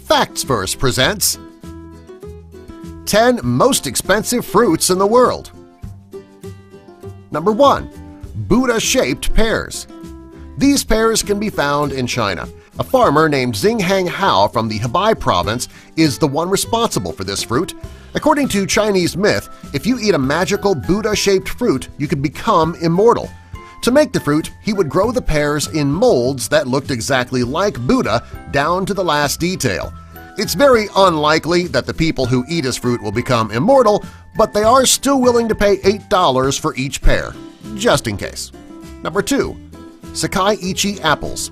Facts Verse presents 10 Most Expensive Fruits in the World. Number 1. Buddha-shaped pears. These pears can be found in China. A farmer named Xinghang Hao from the Hebei province is the one responsible for this fruit. According to Chinese myth, if you eat a magical Buddha-shaped fruit, you could become immortal. To make the fruit, he would grow the pears in molds that looked exactly like Buddha down to the last detail. It's very unlikely that the people who eat his fruit will become immortal, but they are still willing to pay $8 for each pear, just in case. Number 2. Sakai-ichi apples.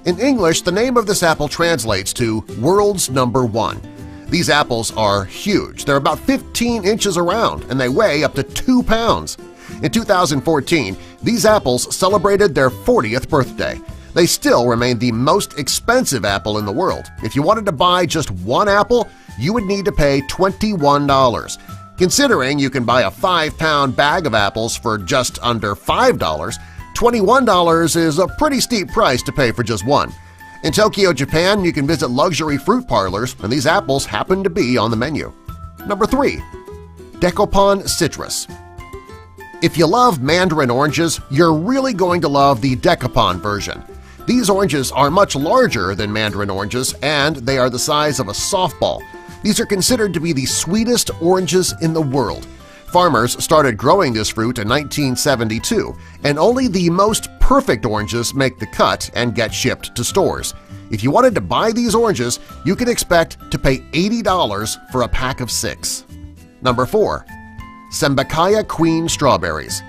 In English, the name of this apple translates to World's Number 1. These apples are huge. They're about 15 inches around, and they weigh up to 2 pounds. In 2014, these apples celebrated their 40th birthday. They still remain the most expensive apple in the world. If you wanted to buy just one apple, you would need to pay $21. Considering you can buy a 5-pound bag of apples for just under $5, $21 is a pretty steep price to pay for just one. In Tokyo, Japan, you can visit luxury fruit parlors, and these apples happen to be on the menu. Number 3. Decoupon citrus. If you love mandarin oranges, you're really going to love the Decoupon version. These oranges are much larger than mandarin oranges, and they are the size of a softball. These are considered to be the sweetest oranges in the world. Farmers started growing this fruit in 1972, and only the most perfect oranges make the cut and get shipped to stores. If you wanted to buy these oranges, you could expect to pay $80 for a pack of 6. Number 4. Sembakaya Queen Strawberries.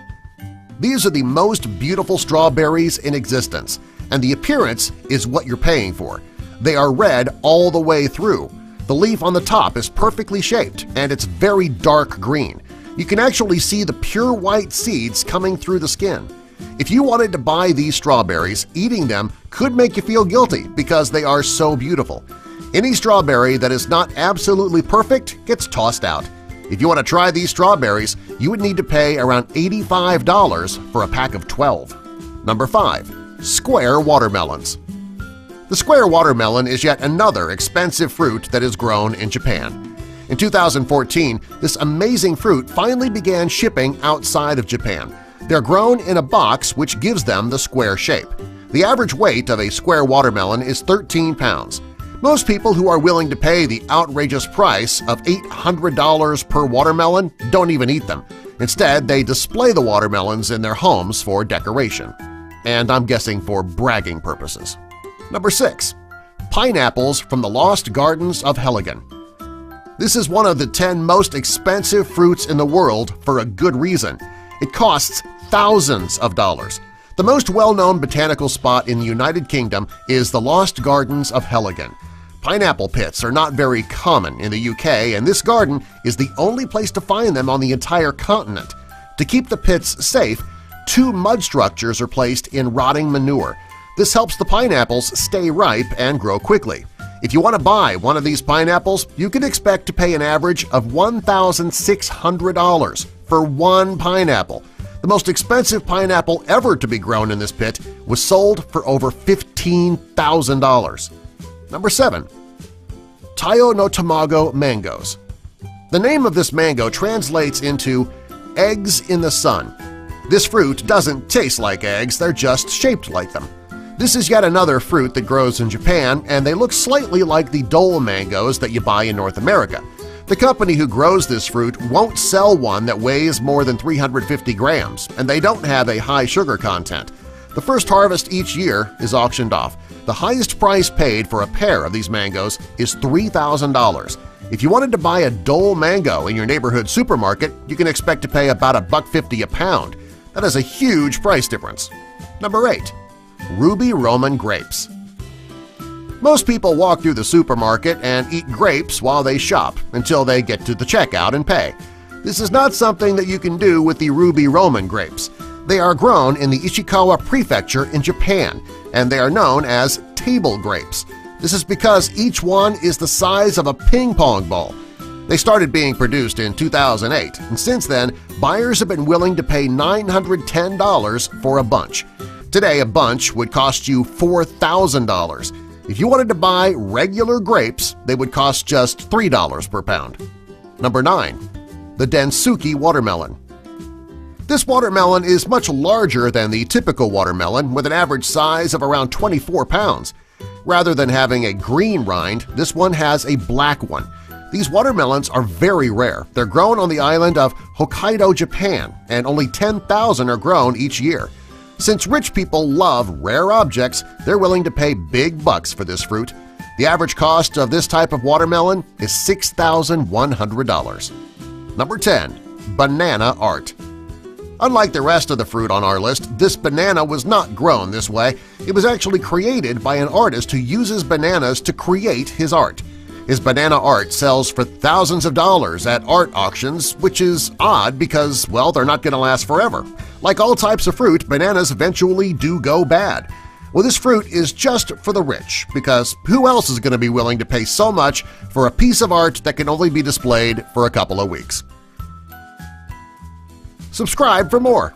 These are the most beautiful strawberries in existence, and the appearance is what you're paying for. They are red all the way through. The leaf on the top is perfectly shaped, and it's very dark green. You can actually see the pure white seeds coming through the skin. If you wanted to buy these strawberries, eating them could make you feel guilty because they are so beautiful. Any strawberry that is not absolutely perfect gets tossed out. If you want to try these strawberries, you would need to pay around $85 for a pack of 12. Number 5. Square watermelons. The square watermelon is yet another expensive fruit that is grown in Japan. In 2014, this amazing fruit finally began shipping outside of Japan. They're grown in a box which gives them the square shape. The average weight of a square watermelon is 13 pounds. Most people who are willing to pay the outrageous price of $800 per watermelon don't even eat them. Instead, they display the watermelons in their homes for decoration. And I'm guessing for bragging purposes. Number 6. Pineapples from the Lost Gardens of Helgen. This is one of the 10 most expensive fruits in the world for a good reason. It costs thousands of dollars. The most well-known botanical spot in the United Kingdom is the Lost Gardens of Helgen. Pineapple pits are not very common in the UK, and this garden is the only place to find them on the entire continent. To keep the pits safe, 2 mud structures are placed in rotting manure. This helps the pineapples stay ripe and grow quickly. If you want to buy one of these pineapples, you can expect to pay an average of $1,600 for one pineapple. The most expensive pineapple ever to be grown in this pit was sold for over $15,000. Number 7. Tayo no Tamago mangoes. The name of this mango translates into eggs in the sun. This fruit doesn't taste like eggs, they're just shaped like them. This is yet another fruit that grows in Japan, and they look slightly like the dole mangoes that you buy in North America. The company who grows this fruit won't sell one that weighs more than 350 grams, and they don't have a high sugar content. The first harvest each year is auctioned off. The highest price paid for a pair of these mangoes is $3,000. If you wanted to buy a dole mango in your neighborhood supermarket, you can expect to pay about $1.50 a pound. That is a huge price difference. Number 8. Ruby Roman grapes. Most people walk through the supermarket and eat grapes while they shop until they get to the checkout and pay. This is not something that you can do with the Ruby Roman grapes. They are grown in the Ishikawa Prefecture in Japan, and they are known as table grapes. This is because each one is the size of a ping-pong ball. They started being produced in 2008, and since then, buyers have been willing to pay $910 for a bunch. Today, a bunch would cost you $4,000. If you wanted to buy regular grapes, they would cost just $3 per pound. Number 9. The Densuki watermelon. This watermelon is much larger than the typical watermelon, with an average size of around 24 pounds. Rather than having a green rind, this one has a black one. These watermelons are very rare. They're grown on the island of Hokkaido, Japan, and only 10,000 are grown each year. Since rich people love rare objects, they're willing to pay big bucks for this fruit. The average cost of this type of watermelon is $6,100. Number 10. Banana art. Unlike the rest of the fruit on our list, this banana was not grown this way. It was actually created by an artist who uses bananas to create his art. His banana art sells for thousands of dollars at art auctions, which is odd because, well, they're not going to last forever. Like all types of fruit, bananas eventually do go bad. Well, this fruit is just for the rich, because who else is going to be willing to pay so much for a piece of art that can only be displayed for a couple of weeks? Subscribe for more.